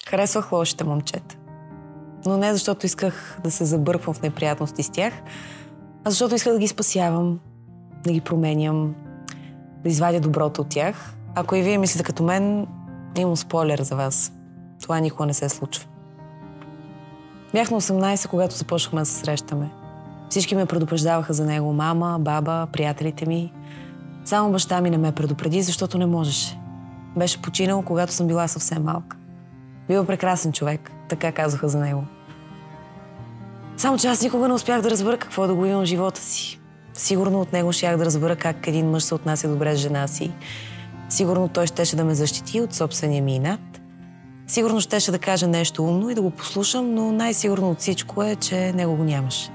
Харесвах лошите момчета. Но не защото исках да се забърквам в неприятности с тях, а защото исках да ги спасявам, да ги променям, да извадя доброто от тях. Ако и вие мислите като мен, имам спойлер за вас. Това никога не се случва. Бях на 18, когато започнахме да се срещаме. Всички ме предупреждаваха за него. Мама, баба, приятелите ми. Само баща ми не ме предупреди, защото не можеше. Беше починал, когато съм била съвсем малка. Бил прекрасен човек, така казаха за него. Само че аз никога не успях да разбера какво да го имам в живота си. Сигурно от него щях да разбера как един мъж се отнася добре с жена си. Сигурно той щеше да ме защити от собствения ми инат. Сигурно щеше да каже нещо умно и да го послушам, но най-сигурно от всичко е, че него го нямаше.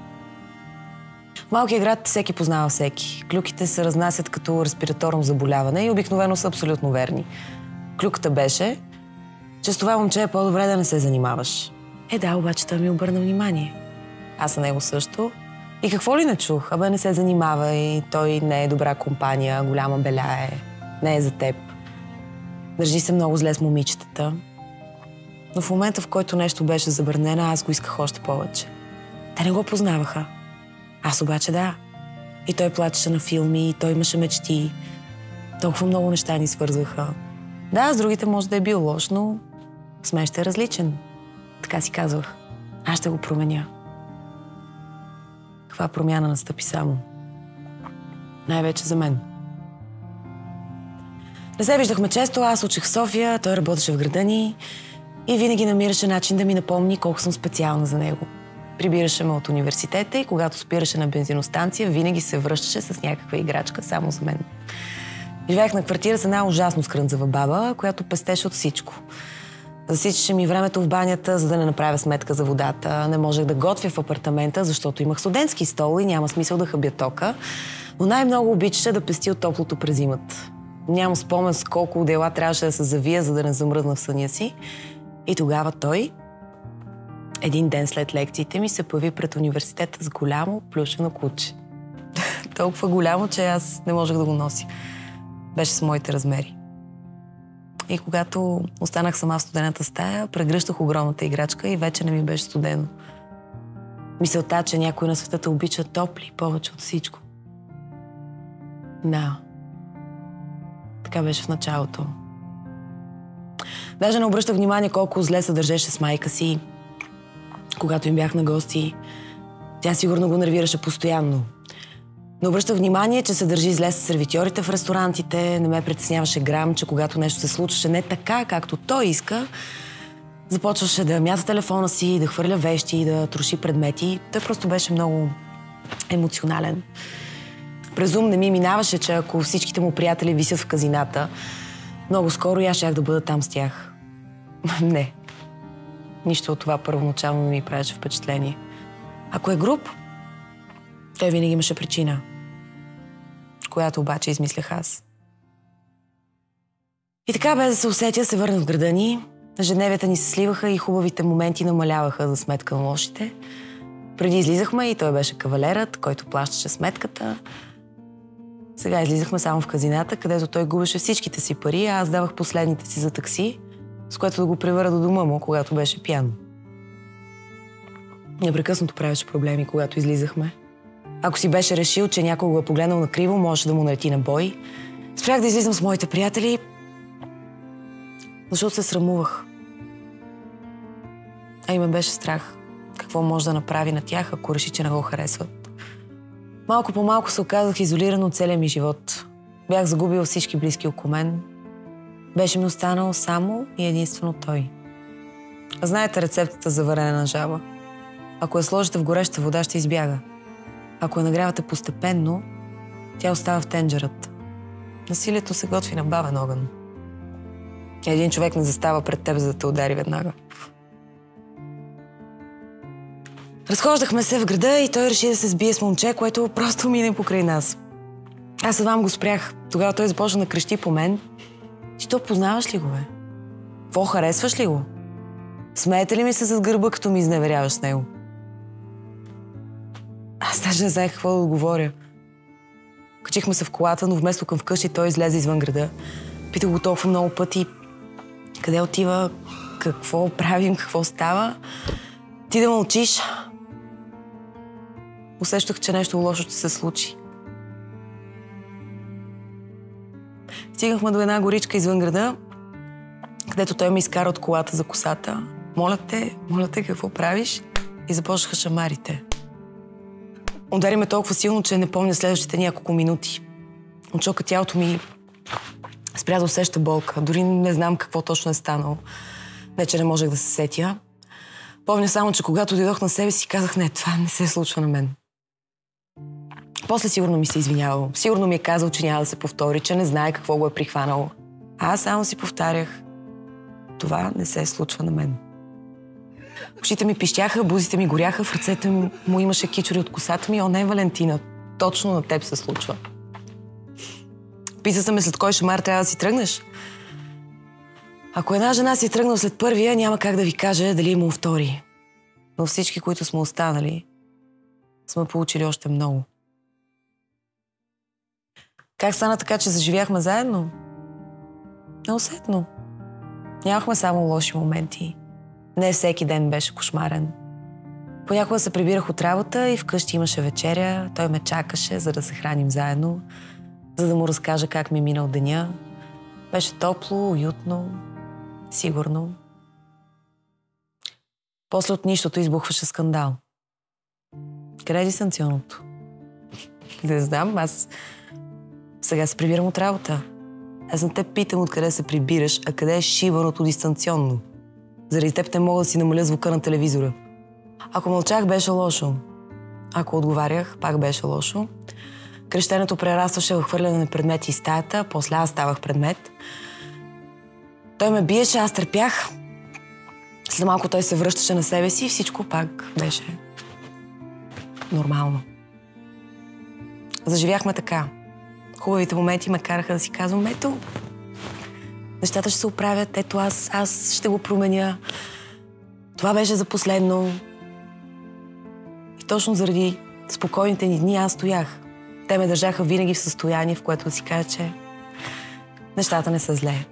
В малкия град всеки познава всеки. Клюките се разнасят като респираторно заболяване и обикновено са абсолютно верни. Клюката беше, че с това момче е по-добре да не се занимаваш. Да, обаче той ми обърна внимание. Аз на него също. И какво ли не чух? Абе, не се занимава и той не е добра компания, голяма беля е, не е за теб. Държи се много зле с момичетата. Но в момента, в който нещо беше забранено, аз го исках още повече. Те не го познаваха. Аз обаче да. И той плачеше на филми, и той имаше мечти. Толкова много неща ни свързваха. Да, с другите може да е бил лош, но с мен ще е различен. Така си казвах. Аз ще го променя. Каква промяна настъпи само? Най-вече за мен. Не се виждахме често, аз учих в София, той работеше в града ни и винаги намираше начин да ми напомни колко съм специална за него. Прибираше ме от университета и когато спираше на бензиностанция, винаги се връщаше с някаква играчка само за мен. Живеех на квартира с една ужасно скрънзава баба, която пестеше от всичко. Засичаше ми времето в банята, за да не направя сметка за водата. Не можех да готвя в апартамента, защото имах студентски стол и няма смисъл да хабя тока. Но най-много обичаше да пести от топлото през зимата. Нямам спомен с колко дела трябваше да се завия, за да не замръзна в съня си. И тогава той, един ден след лекциите ми, се появи пред университета с голямо плюшено куче. Толкова голямо, че аз не можех да го нося. Беше с моите размери. И когато останах сама в студената стая, прегръщах огромната играчка и вече не ми беше студено. Мисълта, че някой на света те обича топли повече от всичко. Да. Така беше в началото. Даже не обръщах внимание колко зле се държеше с майка си. Когато им бях на гости, тя сигурно го нервираше постоянно. Не обръщах внимание, че се държи зле с сервитьорите в ресторантите, не ме притесняваше грам, че когато нещо се случваше не така, както той иска, започваше да мята телефона си, да хвърля вещи, да троши предмети. Той просто беше много емоционален. През ум не ми минаваше, че ако всичките му приятели висят в казината, много скоро и аз щях да бъда там с тях. Не. Нищо от това първоначално не ми правеше впечатление. Ако е груб, той винаги имаше причина, която обаче измислях аз. И така, без да се усетя, се върнах в града ни. Ежедневията ни се сливаха и хубавите моменти намаляваха за сметка на лошите. Преди излизахме и той беше кавалерът, който плащаше сметката. Сега излизахме само в казината, където той губеше всичките си пари, а аз давах последните си за такси, с което да го превера до дома му, когато беше пиян. Непрекъснато правеше проблеми, когато излизахме. Ако си беше решил, че някой го е погледнал накриво, можеше да му налети на бой. Спрях да излизам с моите приятели, защото се срамувах. А и ме беше страх какво може да направи на тях, ако реши, че не го харесват. Малко по малко се оказах изолиран от целия ми живот. Бях загубил всички близки около мен. Беше ми останал само и единствено той. Знаете рецептата за варене на жаба? Ако я сложите в гореща вода, ще избяга. Ако я нагрявате постепенно, тя остава в тенджерата. Насилието се готви на бавен огън. Един човек не застава пред теб, за да те удари веднага. Разхождахме се в града и той реши да се сбие с момче, което просто мине покрай нас. Аз едвам го спрях. Тогава той започна да крещи по мен. Ти то познаваш ли го, бе? Какво, харесваш ли го? Смеете ли ми се с гърба, като ми изневеряваш с него? Аз даже не знаех какво да отговоря. Качихме се в колата, но вместо към вкъщи той излезе извън града. Питах го толкова много пъти къде отива, какво правим, какво става. Ти да мълчиш. Усещах, че нещо лошо ще се случи. Стигнахме до една горичка извън града, където той ме изкара от колата за косата. Моля те, какво правиш? И започнаха шамарите. Удари ме толкова силно, че не помня следващите няколко минути. От шока тялото ми спря да усеща болка. Дори не знам какво точно е станало. Вече не можех да се сетя. Помня само, че когато дойдох на себе си, казах, не, това не се случва на мен. После сигурно ми се извинявал. Сигурно ми е казал, че няма да се повтори, че не знае какво го е прихванало. А аз само си повтарях, това не се случва на мен. Ушите ми пищяха, бузите ми горяха, в ръцете му имаше кичури от косата ми. О, не, Валентина, точно на теб се случва. Пита се ме след кой шамар трябва да си тръгнеш. Ако една жена си тръгнала след първия, няма как да ви каже дали има втори. Но всички, които сме останали, сме получили още много. Как стана така, че заживяхме заедно? Неусетно. Нямахме само лоши моменти. Не всеки ден беше кошмарен. Понякога се прибирах от работа и вкъщи имаше вечеря. Той ме чакаше, за да се храним заедно, за да му разкажа как ми е минал деня. Беше топло, уютно, сигурно. После от нищото избухваше скандал. Къде е дистанционното? Не знам, аз сега се прибирам от работа. Аз не те питам откъде се прибираш, а къде е шибаното дистанционно. Заради теб не мога да си намаля звука на телевизора. Ако мълчах, беше лошо. Ако отговарях, пак беше лошо. Крещенето прерастваше в хвърляне на предмети из стаята, после аз ставах предмет. Той ме биеше, аз търпях. След малко той се връщаше на себе си и всичко пак беше нормално. Заживяхме така. Хубавите моменти ме караха да си казвам, ето, нещата ще се оправят, ето аз ще го променя. Това беше за последно. И точно заради спокойните ни дни аз стоях. Те ме държаха винаги в състояние, в което да си кажа, че нещата не са зле.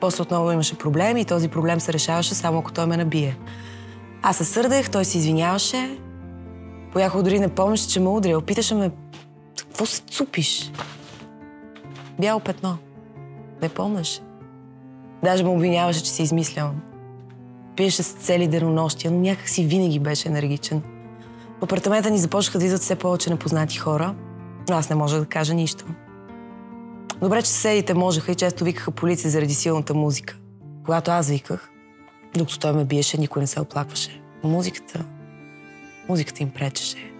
После отново имаше проблем и този проблем се решаваше само ако той ме набие. Аз се сърдех, той се извиняваше. Понякога дори не помниш, че ме удрял. Питаше ме, какво се цупиш? Бяло петно. Не помниш. Даже ме обвиняваше, че си измислям. Пиеше с цели денонощия, но някак си винаги беше енергичен. В апартамента ни започнаха да идват все повече непознати хора, но аз не можех да кажа нищо. Добре, че съседите можеха и често викаха полиция заради силната музика. Когато аз виках, докато той ме биеше, никой не се оплакваше. Но музиката им пречеше.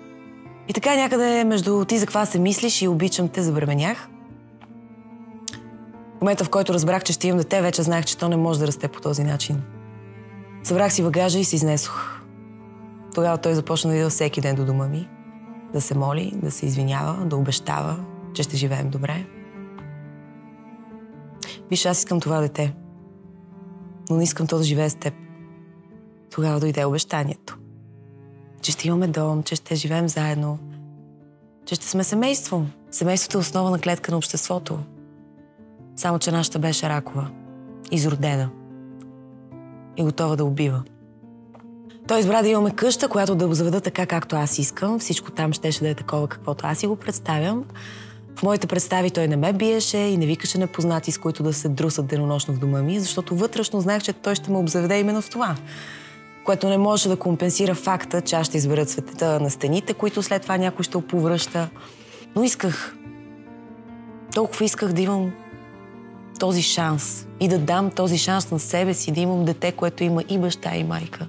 И така някъде между ти за каква се мислиш и обичам те забременях. В момента, в който разбрах, че ще имам дете, вече знаех, че то не може да расте по този начин. Събрах си багажа и се изнесох. Тогава той започна да идва всеки ден до дома ми, да се моли, да се извинява, да обещава, че ще живеем добре. Виж, аз искам това дете, но не искам то да живее с теб. Тогава дойде обещанието. Че ще имаме дом, че ще живеем заедно, че ще сме семейство. Семейството е основа на клетка на обществото. Само че нашата беше ракова, изродена и готова да убива. Той избра да имаме къща, която да го заведа така, както аз искам. Всичко там щеше да е такова, каквото аз си го представям. В моите представи той не ме биеше и не викаше непознати, с които да се друсат денонощно в дома ми, защото вътрешно знаех, че той ще ме обзаведе именно с това, което не можеше да компенсира факта, че аз ще избера цветета на стените, които след това някой ще оповръща. Но толкова исках да имам този шанс и да дам този шанс на себе си, да имам дете, което има и баща, и майка.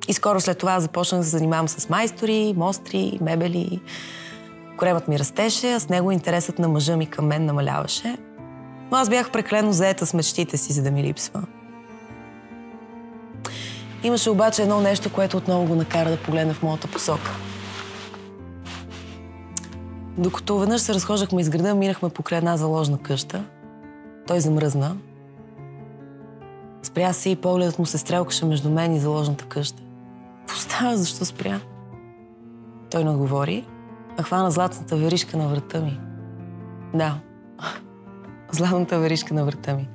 И скоро след това започнах да се занимавам с майстори, мостри, мебели. Коремът ми растеше, а с него интересът на мъжа ми към мен намаляваше. Но аз бях прекалено заета с мечтите си, за да ми липсва. Имаше обаче едно нещо, което отново го накара да погледне в моята посока. Докато веднъж се разхождахме из града, минахме покрай една заложна къща. Той замръзна. Спря се и погледът му се стрелкаше между мен и заложната къща. Какво става? Защо спря? Той не отговори, а хвана златната веришка на врата ми. Да, златната веришка на врата ми.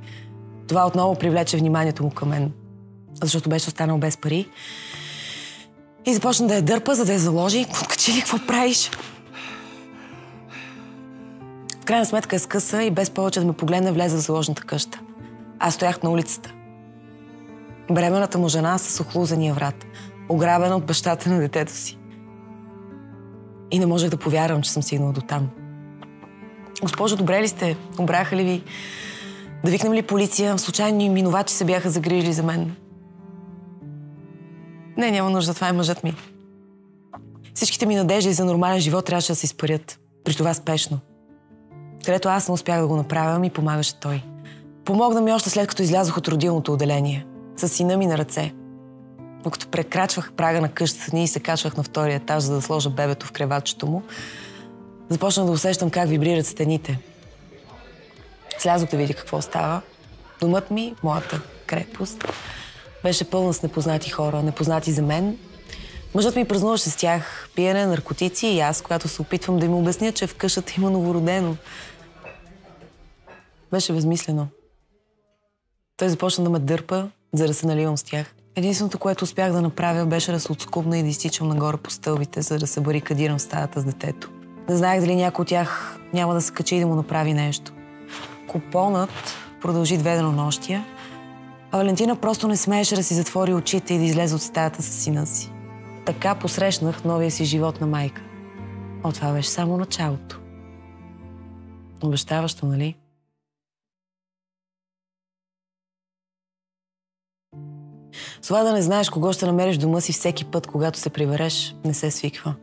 Това отново привлече вниманието му към мен. защото беше останал без пари. И започна да я дърпа, за да я заложи. Откачи, какво правиш? В крайна сметка я скъса и без повече да ме погледне, влезе в заложната къща. Аз стоях на улицата. Бременната му жена с охлузения врат, ограбена от бащата на детето си. И не можех да повярвам, че съм стигнала до там. Госпожо, добре ли сте? Обраха ли ви? Да викнем ли полиция? Случайни минувачи се бяха загрижили за мен. Не, няма нужда, това е мъжът ми. Всичките ми надежди за нормален живот трябваше да се изпарят. При това спешно. Където аз не успях да го направя, ми помагаше той. Помогна ми още след като излязох от родилното отделение. С сина ми на ръце. Докато прекрачвах прага на къщата ни и се качвах на втория етаж, за да сложа бебето в креватчето му, започнах да усещам как вибрират стените. Слязох да видя какво става. Домът ми, моята крепост, беше пълна с непознати хора, непознати за мен. Мъжът ми празнуваше с тях, пиене, наркотици и аз, когато се опитвам да им обясня, че в къщата има новородено. Беше безмислено. Той започна да ме дърпа, за да се наливам с тях. Единственото, което успях да направя, беше да се отскубна и да изтичам нагоре по стълбите, за да се барикадирам в стаята с детето. Не знаех дали някой от тях няма да се качи и да му направи нещо. Купонът продължи 2 денонощия, а Валентина просто не смееше да си затвори очите и да излезе от стаята с сина си. Така посрещнах новия си живот на майка. О, това беше само началото. Обещаващо, нали? Това да не знаеш кого ще намериш дома си всеки път, когато се прибереш, не се свиква.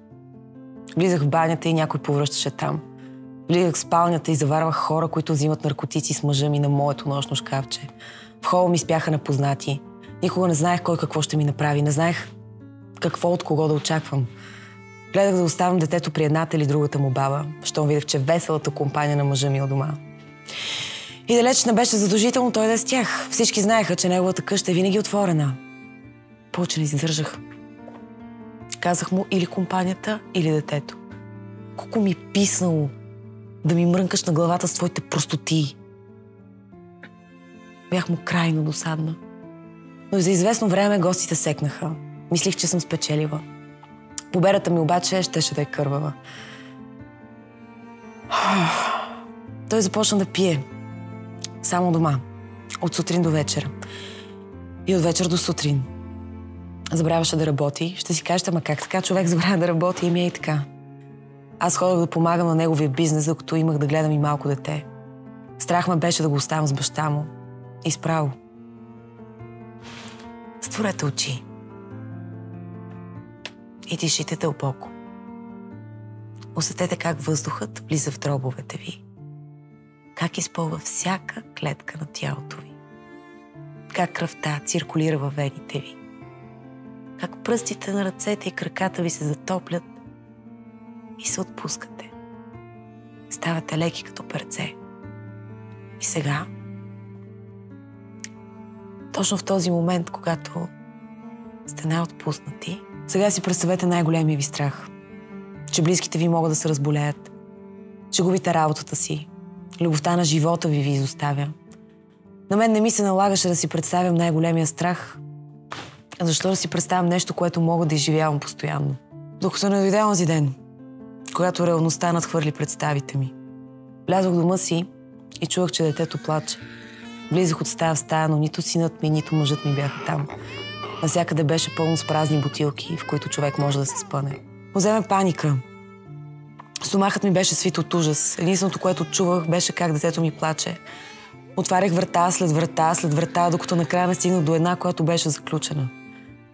Влизах в банята и някой повръщаше там. Влизах в спалнята и заварвах хора, които взимат наркотици с мъжа ми на моето нощно шкафче. В хола ми спяха непознати. Никога не знаех кой какво ще ми направи. Не знаех какво от кого да очаквам. Гледах да оставям детето при едната или другата му баба, щом видях, че веселата компания на мъжа ми е у дома. И далеч не беше задължително той да е с тях. Всички знаеха, че неговата къща е винаги отворена. Повече не издържах. Казах му или компанията, или детето. Колко ми писнало да ми мрънкаш на главата с твоите простоти. Бях му крайно досадна. Но и за известно време гостите секнаха. Мислих, че съм спечелила. Победата ми обаче щеше да е кървава. Той започна да пие. Само дома. От сутрин до вечер. И от вечер до сутрин. Забравяше да работи. Ще си кажете, ама как така човек забравя да работи? И ми е и така. Аз ходих да помагам на неговия бизнес, докато имах да гледам и малко дете. Страх ме беше да го оставям с баща му. И справо. Створете очи. И дишите дълбоко. Усетете как въздухът влиза в дробовете ви. Как изпълва всяка клетка на тялото ви. Как кръвта циркулира във вените ви. Как пръстите на ръцете и краката ви се затоплят и се отпускате. Ставате леки като перце. И сега, точно в този момент, когато сте най-отпуснати, сега си представете най-големия ви страх. Че близките ви могат да се разболеят, че губите работата си, любовта на живота ви изоставя. На мен не ми се налагаше да си представям най-големия страх, защо да си представям нещо, което мога да изживявам постоянно. Докато не дойде онзи ден, когато реалността надхвърли представите ми. Влязох в дома си и чувах, че детето плаче. Влизах от стая в стая, но нито синът ми, нито мъжът ми бяха там. Навсякъде беше пълно с празни бутилки, в които човек може да се спъне. Вземе паника. Стомахът ми беше свит от ужас. Единственото, което чувах, беше как детето ми плаче. Отварях врата след врата, след врата, докато накрая не стигнах до една, която беше заключена.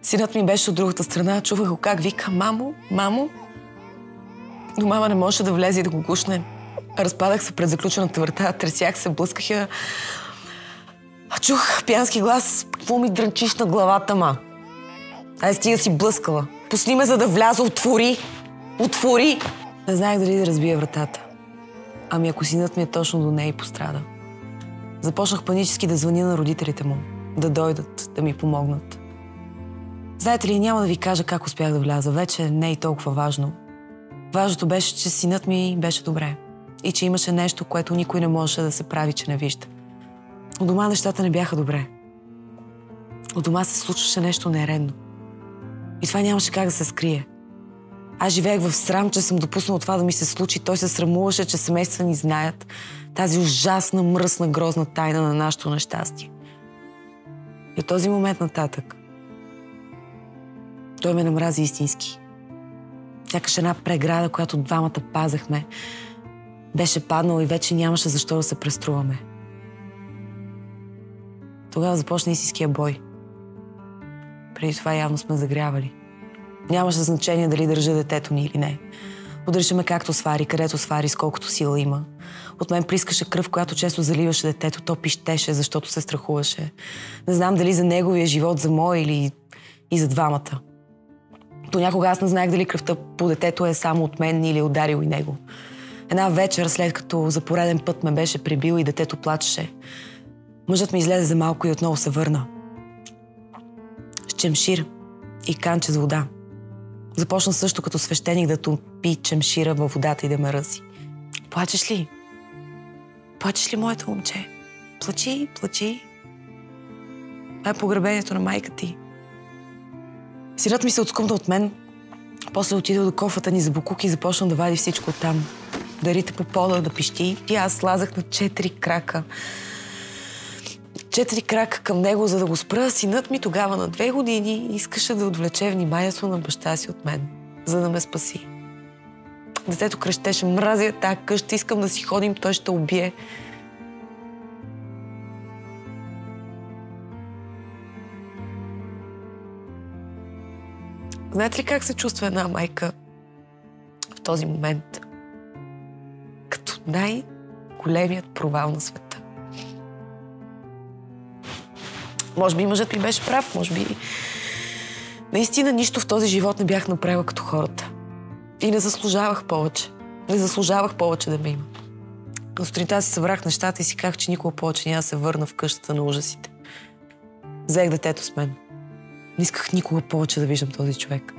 Синът ми беше от другата страна, чувах го как вика: мамо, мамо. Но мама не можеше да влезе и да го гушне. Разпадах се пред заключената врата, тресях се, блъсках я. Чух пиянски глас: какво ми дрънчиш на главата, ма? Ай, стига си блъскала. Пусни ме, за да вляза, отвори! Отвори! Не знаех дали да разбия вратата. Ами ако синът ми е точно до нея и пострада. Започнах панически да звъня на родителите му, да дойдат, да ми помогнат. Знаете ли, няма да ви кажа как успях да вляза. Вече не е и толкова важно. Важното беше, че синът ми беше добре. И че имаше нещо, което никой не можеше да се прави, че не вижда. У дома нещата не бяха добре. От дома се случваше нещо нередно. И това нямаше как да се скрие. Аз живеех в срам, че съм допуснала това да ми се случи. Той се срамуваше, че семейства ни знаят тази ужасна, мръсна, грозна тайна на нашето нещастие. И от този момент нататък той ме намрази истински. Сякаш една преграда, която двамата пазахме, беше паднала и вече нямаше защо да се преструваме. Тогава започна истинския бой. Преди това явно сме загрявали. Нямаше значение дали държа детето ни или не. Удряше ме както свари, където свари, с колкото сила има. От мен прискаше кръв, която често заливаше детето. То пищеше, защото се страхуваше. Не знам дали за неговия живот, за моя или и за двамата. Понякога аз не знаех дали кръвта по детето е само от мен или е ударил и него. Една вечер, след като за пореден път ме беше прибил и детето плачеше, мъжът ми излезе за малко и отново се върна. С чемшир и канче с вода. Започна също като свещеник да топи чемшира във водата и да ме ръси. Плачеш ли? Плачеш ли, моето момче? Плачи, плачи. Това е погребението на майка ти. Синът ми се отскумна от мен, после отиде до кофата ни за букуки и започна да вади всичко оттам. Дарите по пода, да пищи. И аз слазах на 4 крака. 4 крака към него, за да го спра. Синът ми тогава на 2 години искаше да отвлече вниманието на баща си от мен, за да ме спаси. Детето крещеше: мразя тази къща, искам да си ходим, той ще убие. Знаете ли как се чувства една майка в този момент? Като най-големият провал на света. Може би мъжът ми беше прав, може би наистина нищо в този живот не бях направила като хората. И не заслужавах повече. Не заслужавах повече да ме има. Но сутринта си събрах нещата и си казах, че никога повече няма да се върна в къщата на ужасите. Взех детето с мен. Не исках никога повече да виждам този човек.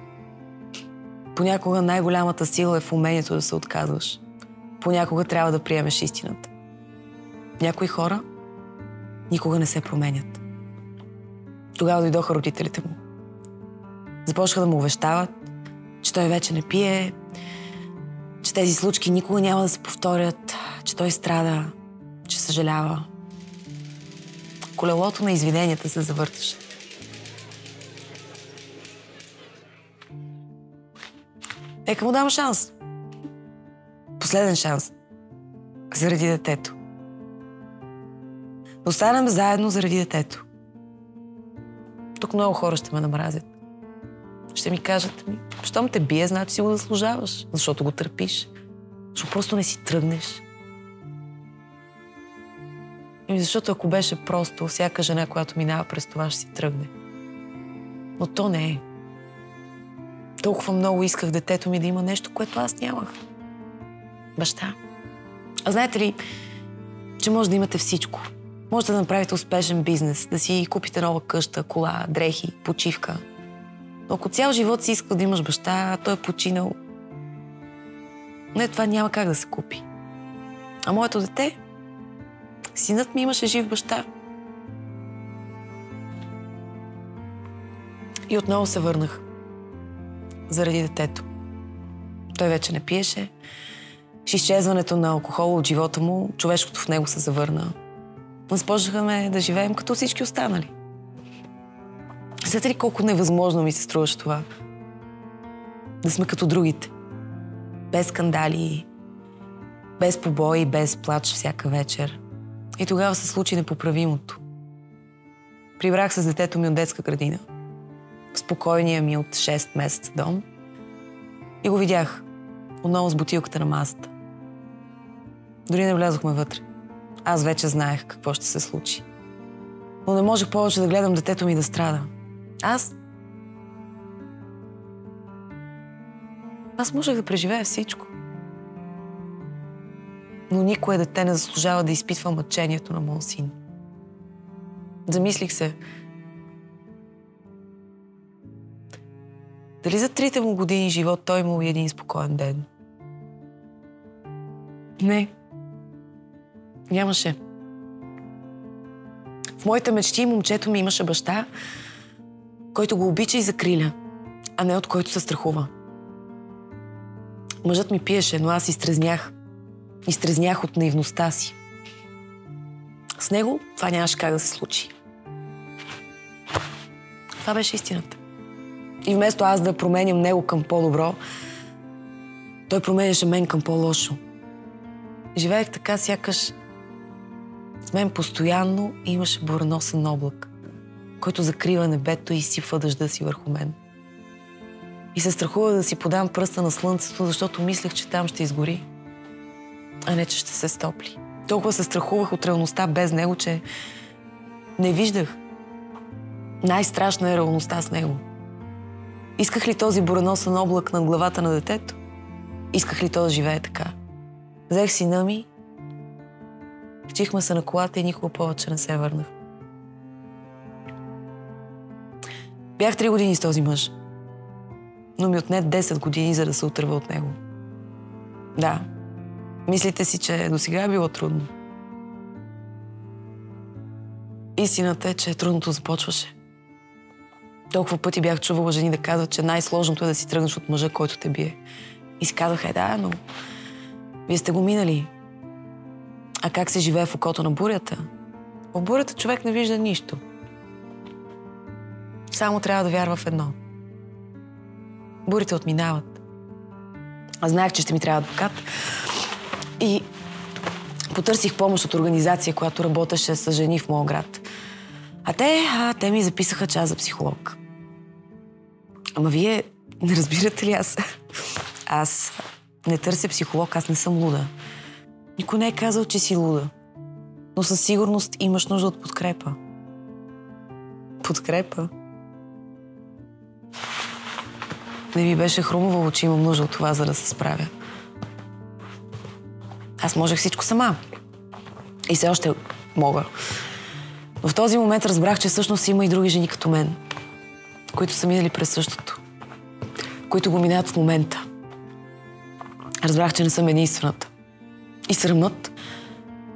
Понякога най-голямата сила е в умението да се отказваш. Понякога трябва да приемеш истината. Някои хора никога не се променят. Тогава дойдоха родителите му. Започнаха да му увещават, че той вече не пие, че тези случки никога няма да се повторят, че той страда, че съжалява. Колелото на извиненията се завърташе. Нека му дам шанс. Последен шанс. Заради детето. Да останем заедно заради детето. Тук много хора ще ме намразят. Ще ми кажат: щом те бие, значи си го заслужаваш. Защото го търпиш. Защото просто не си тръгнеш. Защото ако беше просто, всяка жена, която минава през това, ще си тръгне. Но то не е. Толкова много исках детето ми да има нещо, което аз нямах. Баща. А знаете ли, че може да имате всичко? Може да направите успешен бизнес, да си купите нова къща, кола, дрехи, почивка. Но ако цял живот си искал да имаш баща, а той е починал, не, това няма как да се купи. А моето дете, синът ми имаше жив баща. И отново се върнах. Заради детето. Той вече не пиеше. С изчезването на алкохола от живота му, човешкото в него се завърна. Започнахме да живеем като всички останали. Знаете ли колко невъзможно ми се струваше това? Да сме като другите. Без скандали, без побои, без плач всяка вечер. И тогава се случи непоправимото. Прибрах се с детето ми от детска градина, в спокойния ми от 6 месеца дом, и го видях отново с бутилката на масата. Дори не влязохме вътре. Аз вече знаех какво ще се случи. Но не можех повече да гледам детето ми да страда. Аз можех да преживея всичко. Но никое дете не заслужава да изпитва мъчението на моя син. Замислих се. Дали за 3 му години живот той имал един спокоен ден? Не. Нямаше. В моите мечти момчето ми имаше баща, който го обича и закриля, а не от който се страхува. Мъжът ми пиеше, но аз изтрезнях. Изтрезнях от наивността си. С него това нямаше как да се случи. Това беше истината. И вместо аз да променям него към по-добро, той променяше мен към по-лошо. Живеех така, сякаш с мен постоянно имаше бураносен облак, който закрива небето и изсипва дъжда си върху мен. И се страхува да си подам пръста на слънцето, защото мислех, че там ще изгори, а не, че ще се стопли. Толкова се страхувах от реалността без него, че не виждах. Най-страшна е реалността с него. Исках ли този бураносен облак над главата на детето? Исках ли то да живее така? Взех сина ми, качихме се на колата и никога повече не се върнах. Бях 3 години с този мъж, но ми отне 10 години, за да се отърва от него. Да, мислите си, че досега е било трудно. Истината е, че трудното започваше. Толкова пъти бях чувала жени да казват, че най-сложното е да си тръгнеш от мъжа, който те бие. И си казвах, да, но вие сте го минали. А как се живее в окото на бурята? В бурята човек не вижда нищо. Само трябва да вярва в едно. Бурите отминават. Аз знаех, че ще ми трябва адвокат. И потърсих помощ от организация, която работеше с жени в моя град. А те ми записаха час за психолог. Ама вие не разбирате ли Аз не търся психолог, аз не съм луда. Никой не е казал, че си луда. Но със сигурност имаш нужда от подкрепа. Подкрепа? Не ми беше хрумвало, че имам нужда от това, за да се справя. Аз можех всичко сама. И все още мога. В този момент разбрах, че всъщност има и други жени като мен, които са минали през същото, които го минават в момента. Разбрах, че не съм единствената. И срамът,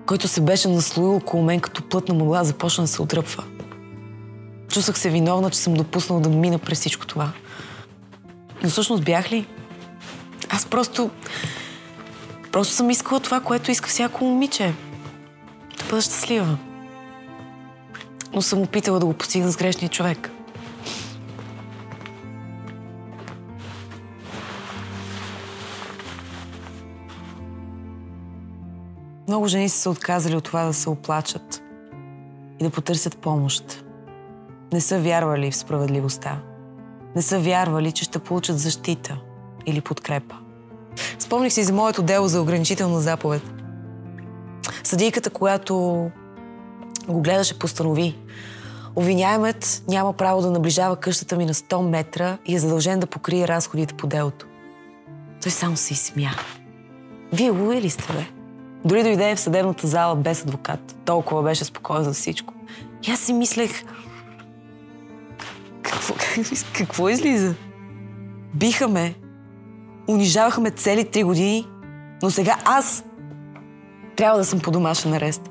който се беше наслоил около мен като плътна мъгла, започна да се отръпва. Чувствах се виновна, че съм допуснала да мина през всичко това. Но всъщност бях ли? Аз просто съм искала това, което иска всяко момиче. Да бъда щастлива. Но съм опитала да го постигна с грешния човек. Много жени са се отказали от това да се оплачат и да потърсят помощ. Не са вярвали в справедливостта. Не са вярвали, че ще получат защита или подкрепа. Спомних си за моето дело за ограничителна заповед. Съдийката, която го гледаше, постанови: обвиняемът няма право да наближава къщата ми на 100 метра и е задължен да покрие разходите по делото. Той само се изсмя. Вие луи ли сте, бе? Дори дойде в съдебната зала без адвокат. Толкова беше спокоен за всичко. И аз си мислех: какво излиза? Биха ме, унижаваха ме цели 3 години, но сега аз трябва да съм по домашен арест.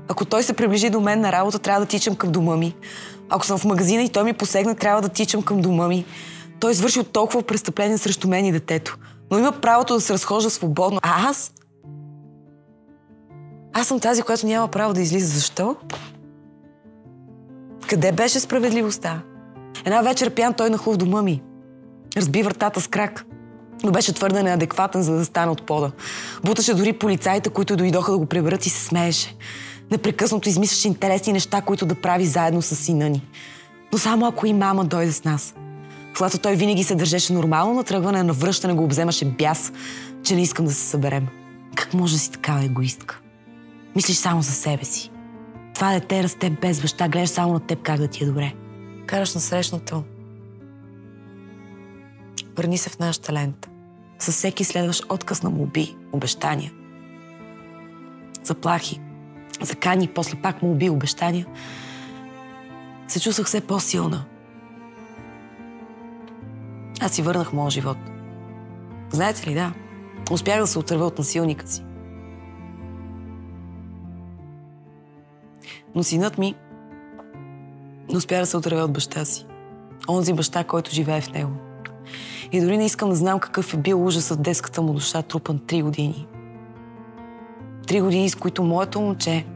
Ако той се приближи до мен на работа, трябва да тичам към дома ми. Ако съм в магазина и той ми посегне, трябва да тичам към дома ми. Той извършил толкова престъпления срещу мен и детето, но има правото да се разхожда свободно. А аз? Аз съм тази, която няма право да излиза. Защо? Къде беше справедливостта? Една вечер пиян той нахлу в дома ми. Разби вратата с крак, но беше твърде неадекватен, за да стане от пода. Буташе дори полицаите, които дойдоха да го приберат, и се смееше. Непрекъснато измисляше интересни неща, които да прави заедно с сина ни. Но само ако и мама дойде с нас. Когато той винаги се държеше нормално, на тръгване на връщане го обземаше бяс, че не искам да се съберем. Как може да си такава егоистка? Мислиш само за себе си. Това дете расте без баща, гледаш само на теб как да ти е добре. Караш на срещната. Върни се в нашата лента. Със всеки следваш отказ на молби, обещания. Заплахи, закани, после пак молби, обещания. Се чувствах все по-силна. Аз си върнах моя живот. Знаете ли, да, успях да се отърва от насилника си. Но синът ми Не успя да се отърве от баща си. Онзи баща, който живее в него. И дори не искам да знам какъв е бил ужасът в детската му душа, трупан 3 години. 3 години, с които моето момче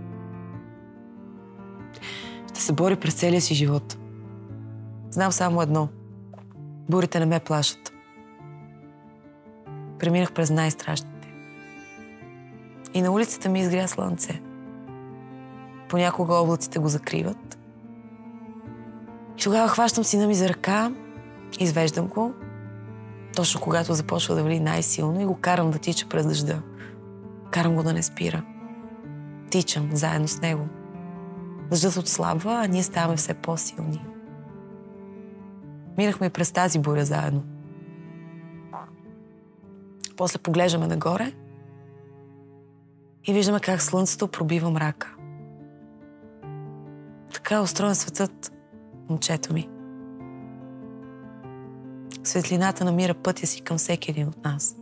ще се бори през целия си живот. Знам само едно. Бурите не ме плашат. Преминах през най-страшните. И на улицата ми изгря слънце. Понякога облаците го закриват. И тогава хващам сина ми за ръка, извеждам го, точно когато започва да вали най-силно и го карам да тича през дъжда. Карам го да не спира. Тичам заедно с него. Дъждът отслабва, а ние ставаме все по-силни. Минахме и през тази буря заедно. После поглеждаме нагоре и виждаме как слънцето пробива мрака. Така е устроен светът, момчето ми. Светлината намира пътя си към всеки един от нас.